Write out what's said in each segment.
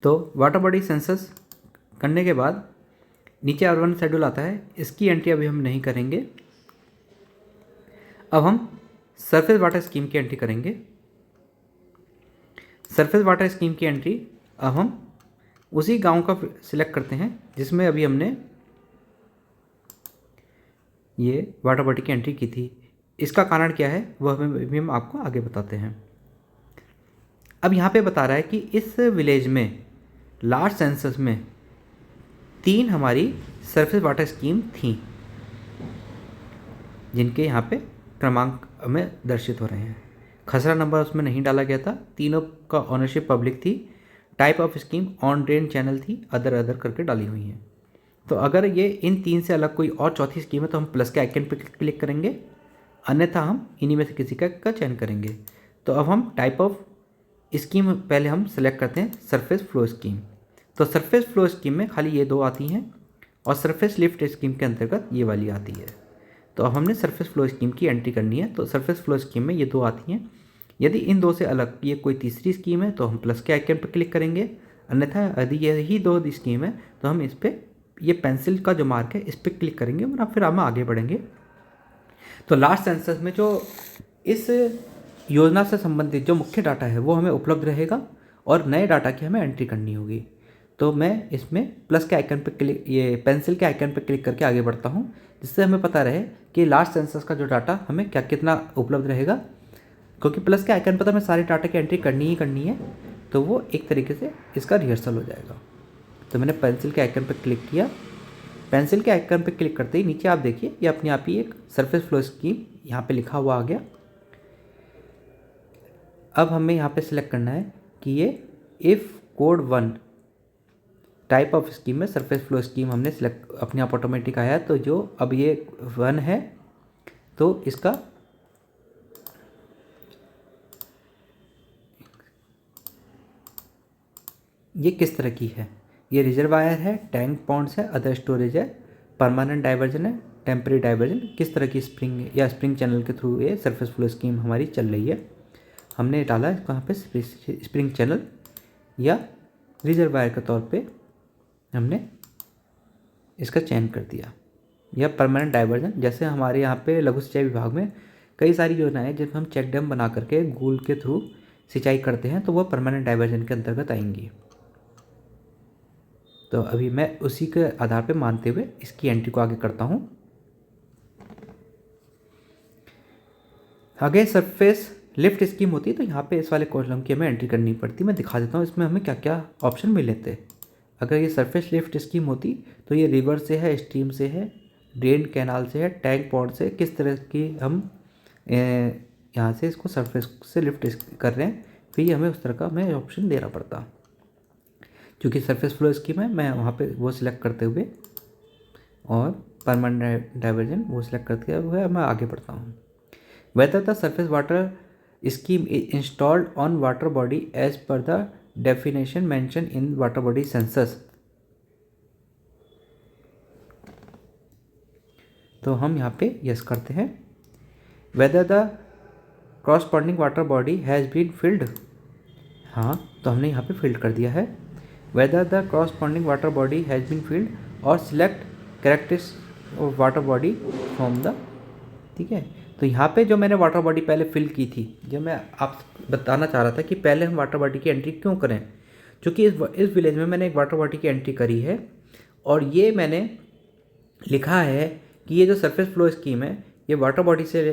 तो water body census करने के बाद नीचे अर्बन शेड्यूल आता है, इसकी एंट्री अभी हम नहीं करेंगे। अब हम सरफेस वाटर स्कीम की एंट्री करेंगे। सरफेस वाटर स्कीम की एंट्री अब हम उसी गांव का सिलेक्ट करते हैं जिसमें अभी हमने ये वाटर बॉडी की एंट्री की थी। इसका कारण क्या है वह भी हम आपको आगे बताते हैं। अब यहाँ पे बता रहा है कि इस विलेज में लास्ट सेंसस में 3 हमारी सरफेस वाटर स्कीम थी जिनके यहाँ पे क्रमांक हमें दर्शित हो रहे हैं। खसरा नंबर उसमें नहीं डाला गया था, तीनों का ऑनरशिप पब्लिक थी, type of scheme on drain channel थी, अदर करके डाली हुई हैं। तो अगर ये इन 3 से अलग कोई और चौथी स्कीम है तो हम प्लस के आइकन पर क्लिक करेंगे, अन्यथा हम इन्हीं में से किसी का चयन करेंगे। तो अब हम टाइप ऑफ स्कीम पहले हम सेलेक्ट करते हैं सरफेस फ्लो स्कीम। तो सरफेस फ्लो स्कीम में खाली ये 2 आती हैं और सरफेस लिफ्ट स्कीम के अंतर्गत ये वाली आती है। तो अब हमने सरफेस फ्लो स्कीम की एंट्री करनी है। तो सरफेस फ्लो स्कीम में ये 2 आती हैं। यदि इन 2 से अलग ये कोई तीसरी स्कीम है तो हम प्लस के आइकन पर क्लिक करेंगे, अन्यथा यदि यही 2 स्कीम है तो हम इस पर ये पेंसिल का जो मार्क है इस पर क्लिक करेंगे और फिर हम आगे बढ़ेंगे। तो लास्ट सेंसस में जो इस योजना से संबंधित जो मुख्य डाटा है वो हमें उपलब्ध रहेगा और नए डाटा की हमें एंट्री करनी होगी। तो मैं इसमें प्लस के आइकन पर क्लिक, ये पेंसिल के आइकन पर क्लिक करके आगे बढ़ता हूँ, जिससे हमें पता रहे कि लास्ट सेंसस का जो डाटा हमें कितना उपलब्ध रहेगा। क्योंकि प्लस के आइकन पर तो हमें सारे डाटा की एंट्री करनी ही करनी है, तो वो एक तरीके से इसका रिहर्सल हो जाएगा। तो मैंने पेंसिल के आइकन पर क्लिक किया। पेंसिल के आइकन पर क्लिक करते ही नीचे आप देखिए ये अपने आप ही एक सरफेस फ्लो स्कीम यहाँ पे लिखा हुआ आ गया। अब हमें यहाँ पे सिलेक्ट करना है कि ये if code 1 type of scheme में सरफेस फ्लो स्कीम हमने सिलेक्ट अपने आप ऑटोमेटिक आया है। तो जो अब ये 1 है तो इसका ये किस तरह की है, ये रिजर्वायर है, टैंक पॉन्ड्स है, अदर स्टोरेज है, परमानेंट डाइवर्जन है, टेम्परेरी डाइवर्जन, किस तरह की स्प्रिंग या स्प्रिंग चैनल के थ्रू ये सरफेस फ्लो स्कीम हमारी चल रही है। हमने डाला है कहाँ पे स्प्रिंग चैनल या रिजर्वायर के तौर पे हमने इसका चयन कर दिया, या परमानेंट डाइवर्जन। जैसे हमारे यहाँ पे लघु सिंचाई विभाग में कई सारी योजनाएं हैं जब हम चेक डैम बना करके गूल के थ्रू सिंचाई करते हैं तो वह परमानेंट डाइवर्जन के अंतर्गत आएंगी। तो अभी मैं उसी के आधार पे मानते हुए इसकी एंट्री को आगे करता हूँ। आगे सरफेस लिफ्ट स्कीम होती है तो यहाँ पे इस वाले कॉलम की हमें एंट्री करनी पड़ती। मैं दिखा देता हूँ इसमें हमें क्या क्या ऑप्शन मिले थे। अगर ये सरफेस लिफ्ट स्कीम होती तो ये रिवर से है, स्ट्रीम से है, ड्रेन कैनाल से है, टैंक पॉन्ड से, किस तरह की हम यहाँ से इसको सरफेस से लिफ्ट कर रहे हैं, फिर हमें उस तरह का हमें ऑप्शन देना पड़ता। क्योंकि सरफेस फ्लो स्कीम है मैं वहाँ पे वो सिलेक्ट करते हुए और परमानेंट डाइवर्जन वो सिलेक्ट करते हुए मैं आगे बढ़ता हूँ। Whether the surface water scheme is installed on water body as per the definition mention in water body census. तो हम यहाँ पे यस करते हैं। Whether the corresponding water body has been filled, हाँ तो हमने यहाँ पे फिल्ड कर दिया है। Whether the corresponding water body has been filled और select characteristics of water body from the, ठीक है। तो यहाँ पे जो मैंने वाटर बॉडी पहले फिल की थी, जो मैं आप बताना चाह रहा था कि पहले हम वाटर बॉडी की एंट्री क्यों करें, क्योंकि इस विलेज में मैंने एक वाटर बॉडी की एंट्री करी है और ये मैंने लिखा है कि ये जो सरफेस फ्लो स्कीम है ये वाटर बॉडी से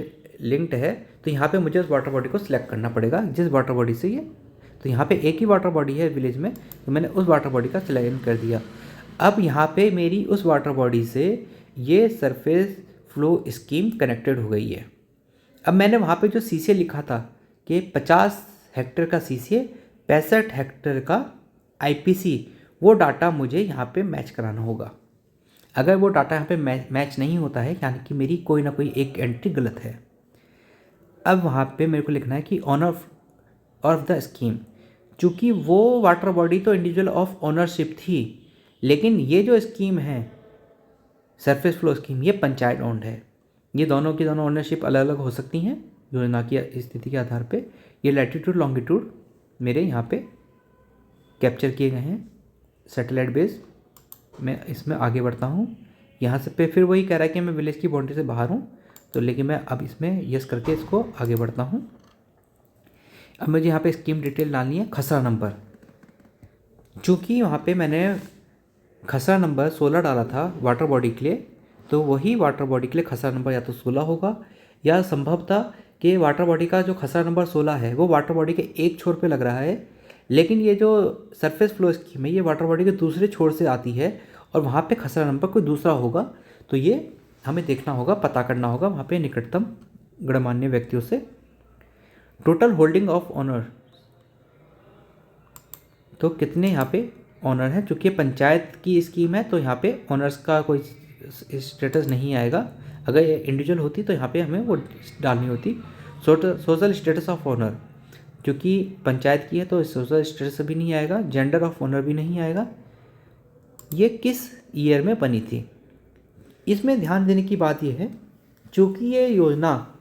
लिंक्ड है। तो यहाँ पे मुझे उस वाटर बॉडी को सिलेक्ट करना पड़ेगा जिस वाटर बॉडी से ये, तो यहाँ पे एक ही वाटर बॉडी है विलेज में, तो मैंने उस वाटर बॉडी का सिलेक्ट कर दिया। अब यहाँ पे मेरी उस वाटर बॉडी से ये सरफेस फ्लो स्कीम कनेक्टेड हो गई है। अब मैंने वहाँ पे जो सीसीए लिखा था कि 50 हेक्टेयर का सीसीए, 65 हेक्टेयर का आईपीसी, वो डाटा मुझे यहाँ पे मैच कराना होगा। अगर वो डाटा यहाँ पे मैच नहीं होता है यानी कि मेरी कोई ना कोई एक एंट्री गलत है। अब वहाँ पे मेरे को लिखना है कि ऑनर ऑफ द स्कीम, चूँकि वो वाटर बॉडी तो इंडिविजुअल ऑफ ओनरशिप थी, लेकिन ये जो स्कीम है सरफेस फ्लो स्कीम ये पंचायत ओन्ड है। ये दोनों की दोनों ओनरशिप अलग अलग हो सकती हैं योजना की स्थिति के आधार पे। ये लैटिट्यूड लॉन्गिट्यूड मेरे यहाँ पे कैप्चर किए गए हैं सैटेलाइट बेस। मैं इसमें आगे बढ़ता हूँ। यहाँ से पे फिर वही कह रहा है कि मैं विलेज की बाउंड्री से बाहर हूँ, तो लेकिन मैं अब इसमें यस करके इसको आगे बढ़ता हूँ। अब मुझे यहाँ पे स्कीम डिटेल डालनी है, खसरा नंबर। चूँकि वहाँ पे मैंने खसरा नंबर 16 डाला था वाटर बॉडी के लिए, तो वही वाटर बॉडी के लिए खसरा नंबर या तो 16 होगा, या संभव था कि वाटर बॉडी का जो खसरा नंबर 16 है वो वाटर बॉडी के एक छोर पे लग रहा है, लेकिन ये जो सरफेस फ्लो स्कीम है ये वाटर बॉडी के दूसरे छोर से आती है और वहाँ पे खसरा नंबर कोई दूसरा होगा। तो ये हमें देखना होगा, पता करना होगा वहाँ पे निकटतम गणमान्य व्यक्तियों से। टोटल होल्डिंग ऑफ ऑनर, तो कितने यहाँ पे ऑनर हैं। चूँकि पंचायत की स्कीम है तो यहाँ पे ऑनर्स का कोई स्टेटस नहीं आएगा। अगर ये इंडिविजुअल होती तो यहाँ पे हमें वो डालनी होती। सोशल स्टेटस ऑफ ऑनर, क्योंकि पंचायत की है तो सोशल स्टेटस भी नहीं आएगा, जेंडर ऑफ ऑनर भी नहीं आएगा। ये किस ईयर में बनी थी। इसमें ध्यान देने की बात यह है, चूँकि ये योजना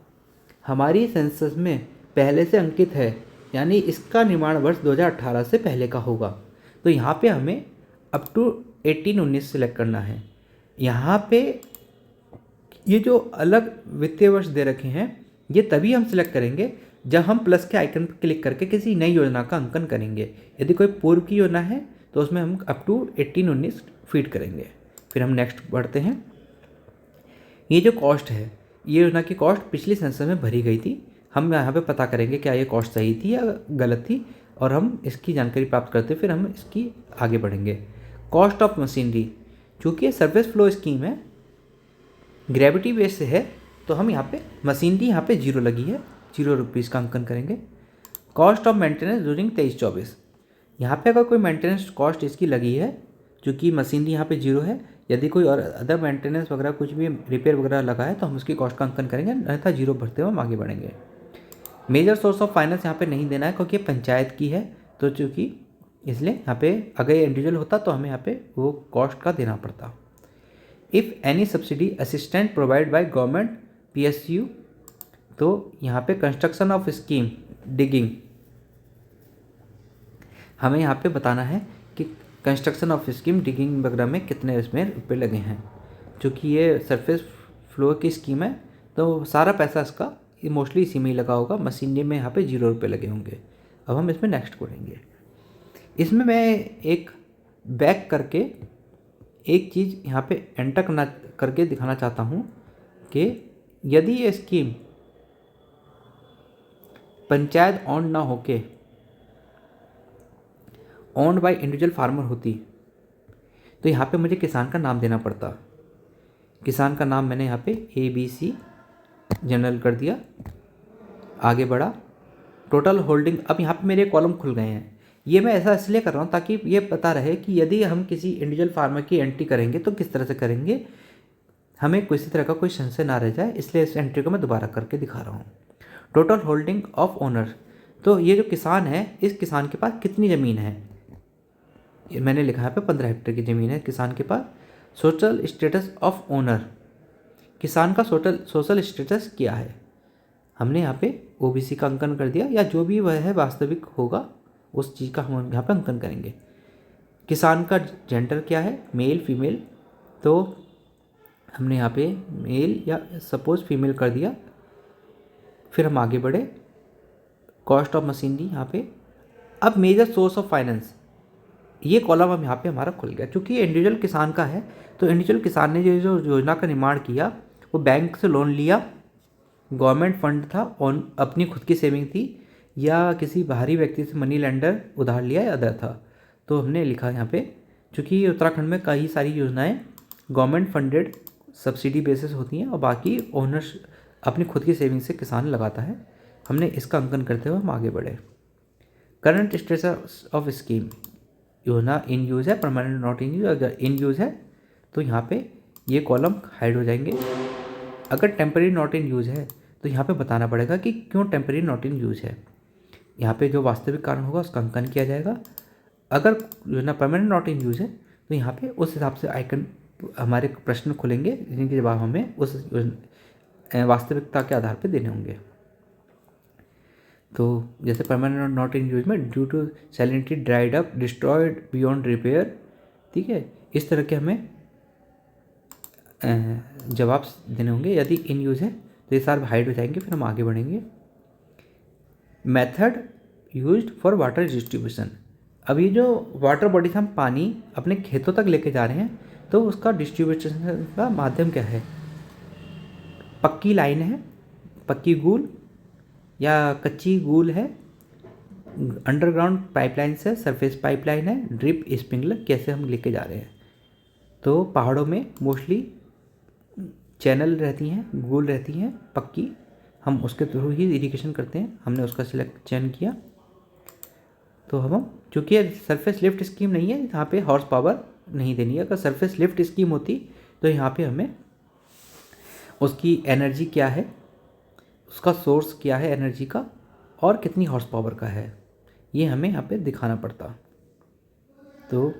हमारी सेंसस में पहले से अंकित है, यानी इसका निर्माण वर्ष 2018 से पहले का होगा, तो यहाँ पे हमें अप टू 18-19 सेलेक्ट करना है। यहाँ पे ये जो अलग वित्तीय वर्ष दे रखे हैं ये तभी हम सिलेक्ट करेंगे जब हम प्लस के आइकन पर क्लिक करके किसी नई योजना का अंकन करेंगे। यदि कोई पूर्व की योजना है तो उसमें हम अप टू 18-19 फीड करेंगे। फिर हम नेक्स्ट बढ़ते हैं। ये जो कॉस्ट है, ये योजना की कॉस्ट पिछली सेंसस में भरी गई थी। हम यहाँ पे पता करेंगे क्या ये कॉस्ट सही थी या गलत थी, और हम इसकी जानकारी प्राप्त करते फिर हम इसकी आगे बढ़ेंगे। कॉस्ट ऑफ मशीनरी, चूँकि ये सरफेस फ्लो स्कीम है, ग्रेविटी बेस से है, तो हम यहाँ पे मशीनरी यहाँ पे 0 लगी है, 0 रुपीज़ का अंकन करेंगे। कॉस्ट ऑफ मेंटेनेंस ड्यूरिंग 23-24, यहाँ पे अगर कोई मेंटेनेंस कॉस्ट इसकी लगी है, चूँकि मशीनरी यहाँ पे 0 है, यदि कोई और अदर मेंटेनेंस वगैरह कुछ भी रिपेयर वगैरह लगा है तो हम उसकी कॉस्ट का अंकन करेंगे, अन्यथा 0 भरते हुए हम आगे बढ़ेंगे। मेजर सोर्स ऑफ फाइनेंस यहाँ पे नहीं देना है क्योंकि पंचायत की है, तो चूँकि इसलिए यहाँ पे अगर ये इंडिविजुअल होता तो हमें यहाँ पे वो कॉस्ट का देना पड़ता। If any subsidy assistant provide by government PSU, तो यहाँ पे कंस्ट्रक्शन ऑफ स्कीम डिगिंग, हमें यहाँ पे बताना है कि कंस्ट्रक्शन ऑफ स्कीम डिगिंग वगैरह में कितने इसमें रुपये लगे हैं। चूँकि ये सरफेस फ्लो की स्कीम है तो सारा पैसा इसका मोस्टली इसी में ही लगा होगा, मशीनरी में यहाँ पे 0 रुपये लगे होंगे। अब हम इसमें नेक्स्ट करेंगे। इसमें मैं एक बैक करके एक चीज़ यहाँ पे एंटर करके दिखाना चाहता हूँ कि यदि ये स्कीम पंचायत ऑन ना होके ओन्ड बाय इंडिविजुअल फार्मर होती तो यहाँ पे मुझे किसान का नाम देना पड़ता। किसान का नाम मैंने यहाँ पे ABC जनरल कर दिया, आगे बढ़ा। टोटल होल्डिंग, अब यहाँ पे मेरे कॉलम खुल गए हैं। ये मैं ऐसा इसलिए कर रहा हूँ ताकि ये पता रहे कि यदि हम किसी इंडिविजुअल फार्मर की एंट्री करेंगे तो किस तरह से करेंगे, हमें किसी तरह का कोई संशय ना रह जाए, इसलिए इस एंट्री को मैं दोबारा करके दिखा रहा हूँ। टोटल होल्डिंग ऑफ ओनर, तो ये जो किसान है इस किसान के पास कितनी ज़मीन है, ये मैंने लिखा है पे 15 हेक्टेयर की ज़मीन है किसान के पास। सोशल स्टेटस ऑफ ओनर, किसान का सोशल स्टेटस क्या है, हमने यहाँ पे OBC का अंकन कर दिया, या जो भी वह है वास्तविक होगा उस चीज़ का हम यहाँ पे अंकन करेंगे। किसान का जेंडर क्या है, मेल फीमेल, तो हमने यहाँ पे मेल या सपोज फीमेल कर दिया। फिर हम आगे बढ़े। कॉस्ट ऑफ मशीनरी यहाँ पे। अब मेजर सोर्स ऑफ फाइनेंस, ये कॉलम अब यहाँ पे हमारा खुल गया। क्योंकि ये इंडिविजुअल किसान का है तो इंडिविजुअल किसान ने जो योजना का निर्माण किया वो बैंक से लोन लिया, गवर्नमेंट फंड था, और अपनी खुद की सेविंग थी, या किसी बाहरी व्यक्ति से मनी लेंडर उधार लिया या अदर था। तो हमने लिखा यहाँ पे, चूँकि उत्तराखंड में कई सारी योजनाएं गवर्नमेंट फंडेड सब्सिडी बेसिस होती हैं और बाकी ओनर्स अपनी खुद की सेविंग से किसान लगाता है, हमने इसका अंकन करते हुए हम आगे बढ़े। करंट स्टेटस ऑफ स्कीम, योजना इन यूज़ है, परमानेंट नॉट इन यूज़। अगर इन यूज़ है तो यहाँ पे ये कॉलम हाइड हो जाएंगे। अगर टेम्परेरी नॉट इन यूज़ है तो यहाँ पे बताना पड़ेगा कि क्यों टेम्परेरी नॉट इन यूज़ है। यहाँ पे जो वास्तविक कारण होगा उसका अंकन किया जाएगा। अगर योजना परमानेंट नॉट इन यूज़ है तो यहाँ पे उस हिसाब से आइकन हमारे प्रश्न खुलेंगे जिनके जवाब हमें उस वास्तविकता के आधार पर देने होंगे। तो जैसे परमानेंट नॉट इन यूज में due to salinity dried up destroyed beyond repair, ठीक है, इस तरह के हमें जवाब देने होंगे। यदि इन यूज़ है तो ये सारे हाइड हो जाएंगे, फिर हम आगे बढ़ेंगे। Method used for water distribution. अब ये जो वाटर बॉडी से हम पानी अपने खेतों तक लेके जा रहे हैं, तो उसका डिस्ट्रीब्यूशन का माध्यम क्या है? पक्की लाइन है, पक्की गूल या कच्ची गूल है, अंडरग्राउंड पाइपलाइन से सरफेस पाइपलाइन है, ड्रिप स्प्रिंकलर, कैसे हम लेके जा रहे हैं? तो पहाड़ों में मोस्टली चैनल रहती हैं, गूल रहती हैं पक्की, हम उसके थ्रू ही इरिगेशन करते हैं। हमने उसका चयन किया। तो हम चूँकि सरफेस लिफ्ट स्कीम नहीं है, यहाँ पे हॉर्स पावर नहीं देनी है। अगर सरफेस लिफ्ट स्कीम होती तो यहाँ पे हमें उसकी एनर्जी क्या है, उसका सोर्स क्या है एनर्जी का, और कितनी हॉर्स पावर का है, ये हमें यहाँ पे दिखाना पड़ता। तो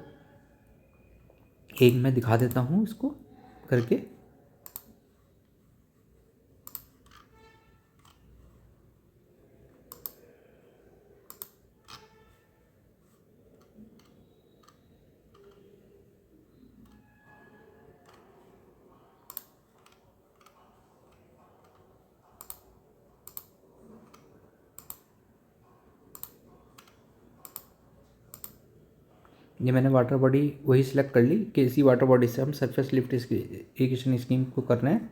एक मैं दिखा देता हूँ इसको करके। ये मैंने वाटर बॉडी वही सिलेक्ट कर ली कि इसी वाटर बॉडी से हम सरफेस लिफ्ट इरिगेशन स्कीम को कर रहे हैं।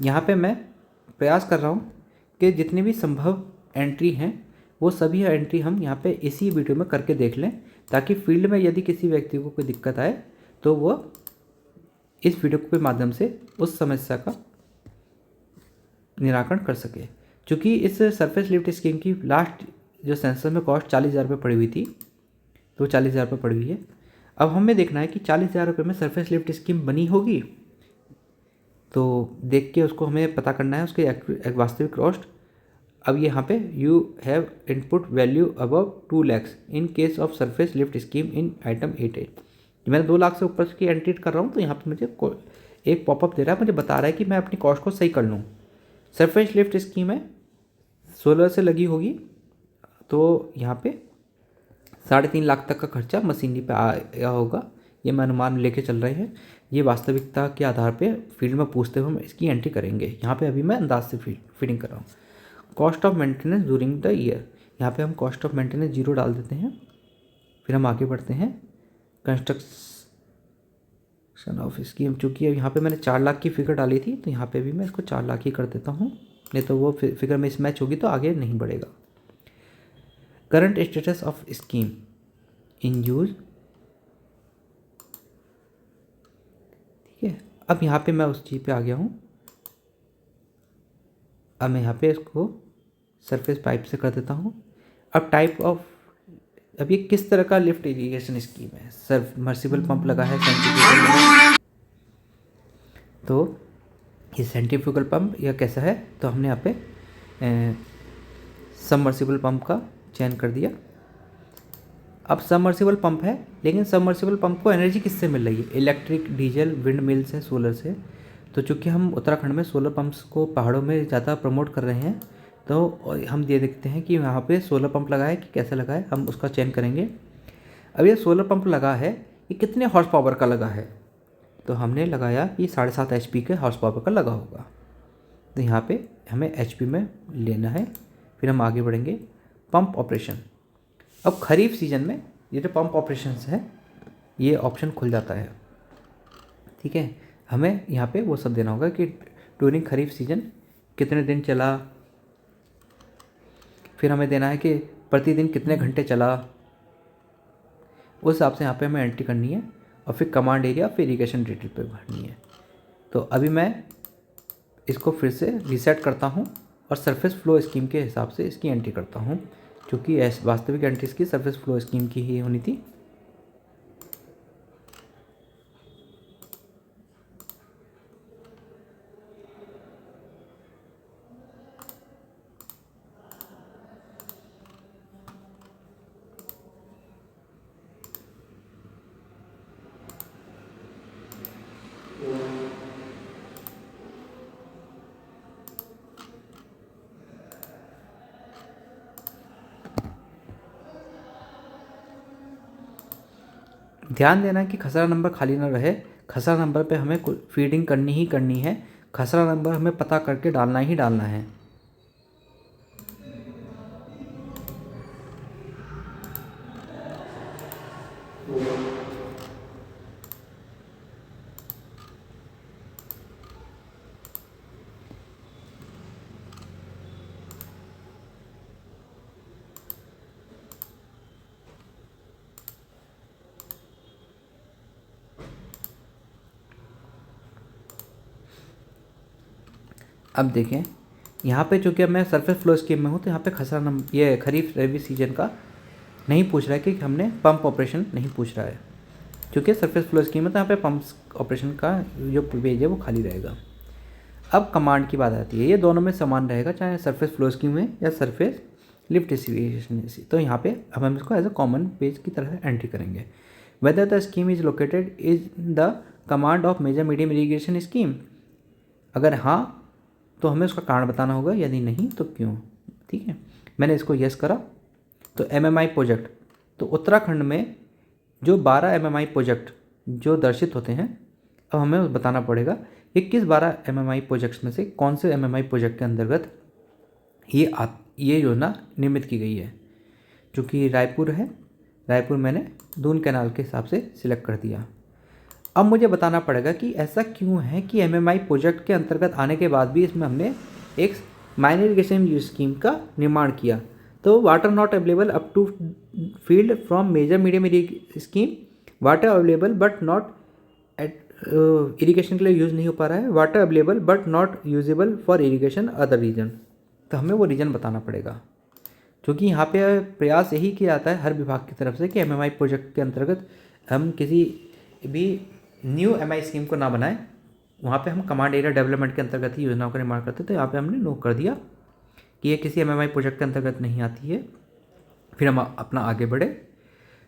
यहाँ पे मैं प्रयास कर रहा हूँ कि जितनी भी संभव एंट्री हैं वो सभी एंट्री हम यहाँ पे इसी वीडियो में करके देख लें, ताकि फील्ड में यदि किसी व्यक्ति को कोई दिक्कत आए तो वो इस वीडियो के माध्यम से उस समस्या का निराकरण कर सके। क्योंकि इस सरफेस लिफ्ट स्कीम की लास्ट जो सेंसस में कॉस्ट 40,000 रुपये पड़ी हुई थी, तो 40,000 रुपये पड़ी हुई है। अब हमें देखना है कि 40,000 रुपये में सरफेस लिफ्ट स्कीम बनी होगी, तो देख के उसको हमें पता करना है उसकी वास्तविक कॉस्ट। अब यहाँ पे you have input value above 2 lakhs in case of surface lift scheme in item 8A। मैंने 2 लाख से ऊपर की एंट्री कर रहा हूँ, तो यहाँ पे मुझे एक पॉपअप दे रहा है, मुझे बता रहा है कि मैं अपनी कॉस्ट को सही कर लूँ। सरफेस लिफ्ट स्कीम है, सोलर से लगी होगी, तो यहाँ पे 3.5 लाख तक का खर्चा मशीनरी पे आया होगा, ये मैं अनुमान लेके चल रहे हैं। ये वास्तविकता के आधार पे फील्ड में पूछते हुए हम इसकी एंट्री करेंगे। यहाँ पे अभी मैं अंदाज से फीडिंग कर रहा हूँ। Cost of maintenance during the year, यहाँ पे हम कॉस्ट ऑफ मेंटेनेंस 0 डाल देते हैं। फिर हम आगे बढ़ते हैं। कंस्ट्रक्शन ऑफ स्कीम, चूँकि अब यहाँ पे मैंने 4 लाख की फिगर डाली थी, तो यहाँ पे भी मैं इसको 4 लाख ही कर देता हूँ, नहीं तो वो फिगर में मैच होगी तो आगे नहीं बढ़ेगा। Current status of scheme in use, ठीक है। अब यहाँ पे मैं उस चीज़ पे आ गया हूँ। अब मैं यहाँ पे इसको सरफेस पाइप से कर देता हूँ। अब टाइप ऑफ, अब ये किस तरह का लिफ्ट इरिगेशन स्कीम है? सबमर्सिबल पंप लगा है, सेंट्रीफ्यूगल, तो ये सेंट्रीफ्यूगल पंप या कैसा है, तो हमने यहाँ पे सबमर्सिबल पंप का चयन कर दिया। अब सबमर्सिबल पंप है, लेकिन सबमर्सिबल पंप को एनर्जी किससे मिल रही है? इलेक्ट्रिक, डीजल, विंड मिल से, सोलर से। तो चूँकि हम उत्तराखंड में सोलर पंप्स को पहाड़ों में ज़्यादा प्रमोट कर रहे हैं, तो हम ये देखते हैं कि यहाँ पे सोलर पंप लगा है कि कैसे लगा है, हम उसका चयन करेंगे। अब ये सोलर पंप लगा है, ये कितने हॉर्स पावर का लगा है? तो हमने लगाया कि 7.5 HP के हॉर्स पावर का लगा होगा। तो यहाँ पे हमें HP में लेना है। फिर हम आगे बढ़ेंगे। पंप ऑपरेशन, अब खरीफ सीजन में ये जो पंप ऑपरेशंस है, ये ऑप्शन खुल जाता है, ठीक है। हमें यहाँ पे वो सब देना होगा कि ड्यूरिंग खरीफ सीजन कितने दिन चला, फिर हमें देना है कि प्रतिदिन कितने घंटे चला, उस हिसाब से यहाँ पे हमें एंट्री करनी है। और फिर कमांड एरिया, फिर इरिगेशन डिटेल पे भरनी है। तो अभी मैं इसको फिर से रीसेट करता हूँ और सरफेस फ्लो स्कीम के हिसाब से इसकी एंट्री करता हूँ, क्योंकि वास्तविक एंट्री इसकी सरफेस फ्लो स्कीम की ही होनी थी। ध्यान देना कि खसरा नंबर खाली ना रहे। खसरा नंबर पे हमें फीडिंग करनी ही करनी है। खसरा नंबर हमें पता करके डालना ही डालना है। अब देखें, यहाँ पे चूँकि अब मैं सरफेस फ्लो स्कीम में हूँ तो यहाँ पे खसरा नंबर ये खरीफ रबी सीजन का नहीं पूछ रहा है कि हमने पंप ऑपरेशन नहीं पूछ रहा है, क्योंकि सरफेस फ्लो स्कीम है तो यहाँ पे पंप ऑपरेशन का जो पेज है वो खाली रहेगा। अब कमांड की बात आती है, ये दोनों में समान रहेगा, चाहे सरफेस फ्लो स्कीम है या सरफेस लिफ्ट इरिगेशन। तो यहाँ पे अब हम इसको एज अ कॉमन पेज की तरह एंट्री करेंगे। Whether the scheme is located is the command of major medium irrigation scheme. अगर हाँ तो हमें उसका कारण बताना होगा, यदि नहीं तो क्यों। ठीक है, मैंने इसको यस करा। तो MMI प्रोजेक्ट, तो उत्तराखंड में जो 12 MMI प्रोजेक्ट जो दर्शित होते हैं, अब हमें बताना पड़ेगा कि किस 12 MMI प्रोजेक्ट्स में से कौन से MMI प्रोजेक्ट के अंतर्गत ये योजना निर्मित की गई है। चूँकि रायपुर है, रायपुर मैंने दून कैनाल के हिसाब से सिलेक्ट कर दिया। अब मुझे बताना पड़ेगा कि ऐसा क्यों है कि MMI प्रोजेक्ट के अंतर्गत आने के बाद भी इसमें हमने एक माइनर इरिगेशन स्कीम का निर्माण किया। तो water not available up to field from major medium scheme, water available but not irrigation के लिए यूज़ नहीं हो पा रहा है, water available but not usable for irrigation other reason. तो हमें वो रीजन बताना पड़ेगा, क्योंकि यहाँ पे प्रयास यही किया जाता है हर विभाग की तरफ से कि MMI प्रोजेक्ट के अंतर्गत हम किसी भी न्यू MI स्कीम को ना बनाएं। वहाँ पे हम कमांड एरिया डेवलपमेंट के अंतर्गत ही योजनाओं का निर्माण करते हैं। तो यहाँ पे हमने नोट कर दिया कि ये किसी MMI प्रोजेक्ट के अंतर्गत नहीं आती है। फिर हम अपना आगे बढ़े।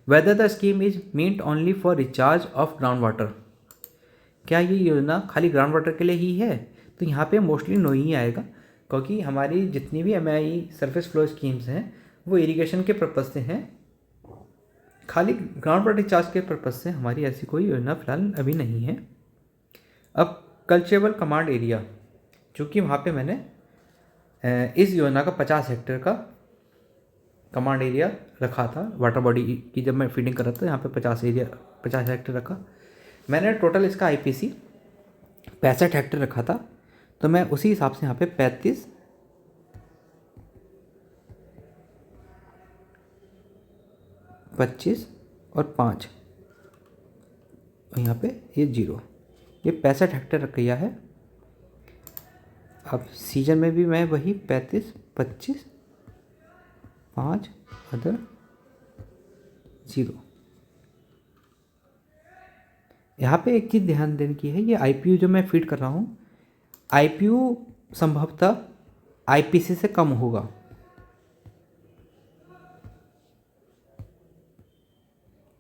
Whether the scheme is meant only for recharge of ground water. क्या ये योजना खाली ग्राउंड वाटर के लिए ही है? तो यहाँ पे मोस्टली नो ही आएगा, क्योंकि हमारी जितनी भी MI सरफेस फ्लो स्कीम्स हैं वो इरिगेशन के पर्पज़ से हैं। खाली ग्राउंड वाटर रिचार्ज के पर्पज़ से हमारी ऐसी कोई योजना फिलहाल अभी नहीं है। अब कल्चरेबल कमांड एरिया, चूँकि वहाँ पे मैंने इस योजना का 50 हेक्टेयर का कमांड एरिया रखा था वाटर बॉडी की, जब मैं फीडिंग कर रहा था यहाँ पे 50 हेक्टेयर रखा मैंने। टोटल इसका IPC 65 हेक्टेयर रखा था, तो मैं उसी हिसाब से यहाँ पे 35, 25 और 5 और यहाँ पे ये 0, ये 65 हेक्टेयर रख गया है। अब सीजन में भी मैं वही 35, 25, 5 अदर 0। यहाँ पे एक चीज़ ध्यान देने की है, ये IPU जो मैं फीड कर रहा हूँ, IPU संभवतः IPC से कम होगा।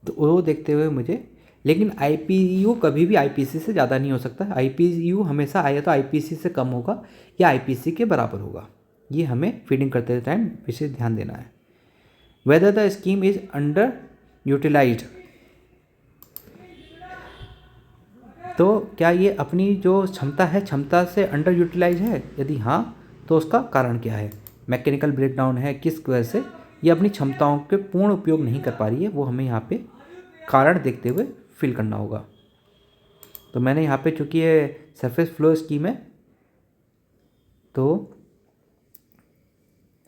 तो वो देखते हुए मुझे, लेकिन IPU कभी भी IPC से ज़्यादा नहीं हो सकता। IPU हमेशा आया तो IPC से कम होगा या IPC के बराबर होगा। ये हमें फीडिंग करते टाइम विशेष ध्यान देना है। Whether the scheme is underutilised, तो क्या ये अपनी जो क्षमता है क्षमता से अंडर यूटिलाइज है? यदि हाँ तो उसका कारण क्या है? मैकेनिकल ब्रेकडाउन है, किस वजह से ये अपनी क्षमताओं के पूर्ण उपयोग नहीं कर पा रही है, वो हमें यहाँ पे कारण देखते हुए फिल करना होगा। तो मैंने यहाँ पे, चूँकि ये सरफेस फ्लो स्कीम है, तो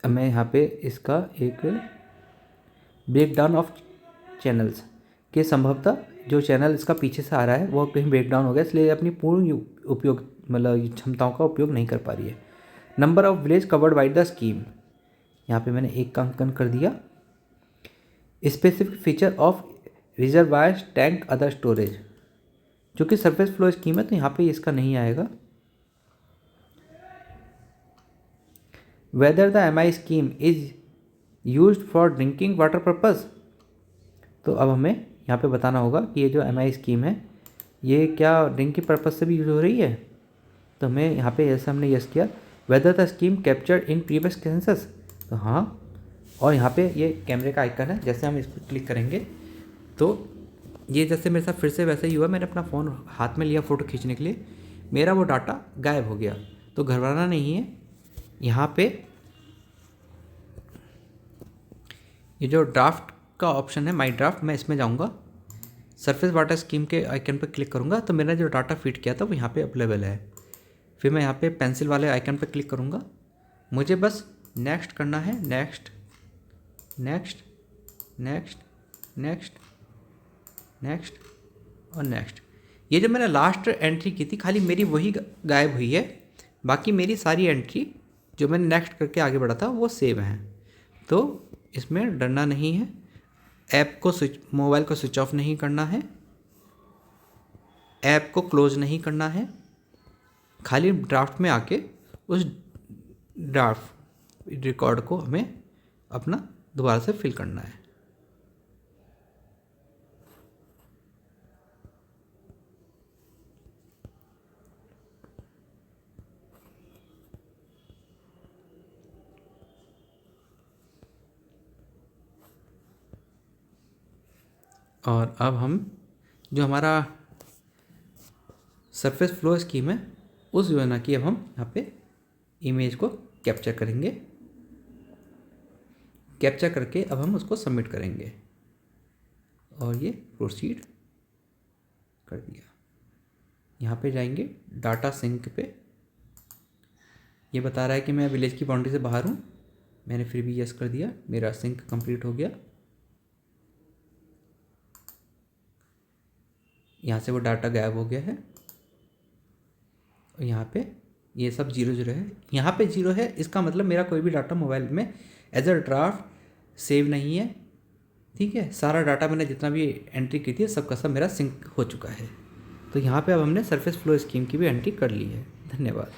मैं यहाँ पे इसका एक ब्रेकडाउन ऑफ चैनल्स के संभवतः जो चैनल इसका पीछे से आ रहा है वो कहीं ब्रेकडाउन हो गया, इसलिए अपनी पूर्ण उपयोग मतलब क्षमताओं का उपयोग नहीं कर पा रही है। Number of village covered by the scheme, यहाँ पे मैंने एक का अंकन कर दिया। Specific feature of reservoirs tank other storage, जो कि सरफेस फ्लो स्कीम है तो यहाँ पे इसका नहीं आएगा। Whether the MI scheme is used for drinking water purpose, तो अब हमें यहाँ पे बताना होगा कि ये जो MI स्कीम है ये क्या ड्रिंकिंग पर्पस से भी यूज हो रही है। तो हमें यहाँ पे जैसे हमने यस किया, weather the scheme captured in previous census, तो हाँ। और यहाँ पे ये कैमरे का आइकन है, जैसे हम इस पर क्लिक करेंगे तो ये जैसे मेरे साथ फिर से वैसे ही हुआ, मैंने अपना फ़ोन हाथ में लिया फ़ोटो खींचने के लिए, मेरा वो डाटा गायब हो गया। तो घबराना नहीं है। यहाँ पे ये जो ड्राफ्ट का ऑप्शन है, माई ड्राफ्ट, मैं इसमें जाऊँगा, सरफेस वाटर स्कीम के आइकन पर क्लिक करूँगा तो मेरा जो डाटा फीड किया था वो यहाँ पे अवेलेबल है। फिर मैं यहाँ पे पेंसिल वाले आइकन पर क्लिक करूँगा, मुझे बस नेक्स्ट करना है, next next next next next और नेक्स्ट। ये जो मैंने लास्ट एंट्री की थी खाली मेरी वही गायब हुई है, बाकी मेरी सारी एंट्री जो मैंने नेक्स्ट करके आगे बढ़ा था वो सेव हैं। तो इसमें डरना नहीं है। ऐप को मोबाइल को स्विच ऑफ नहीं करना है, ऐप को क्लोज नहीं करना है, खाली ड्राफ्ट में आके उस ड्राफ्ट रिकॉर्ड को हमें अपना दोबारा से फिल करना है। और अब हम जो हमारा सरफेस फ्लो स्कीम है उस योजना की अब हम यहाँ पे इमेज को कैप्चर करेंगे। कैप्चर करके अब हम उसको सबमिट करेंगे और ये प्रोसीड कर दिया। यहाँ पे जाएंगे डाटा सिंक पे, ये बता रहा है कि मैं विलेज की बाउंड्री से बाहर हूँ, मैंने फिर भी यस कर दिया, मेरा सिंक कंप्लीट हो गया। यहाँ से वो डाटा गायब हो गया है और यहाँ पे ये सब 0 0 है। यहाँ पे 0 है, इसका मतलब मेरा कोई भी डाटा मोबाइल में एज अ ड्राफ्ट सेव नहीं है। ठीक है, सारा डाटा मैंने जितना भी एंट्री की थी सबका सब मेरा सिंक हो चुका है। तो यहाँ पे अब हमने सरफेस फ्लो स्कीम की भी एंट्री कर ली है। धन्यवाद।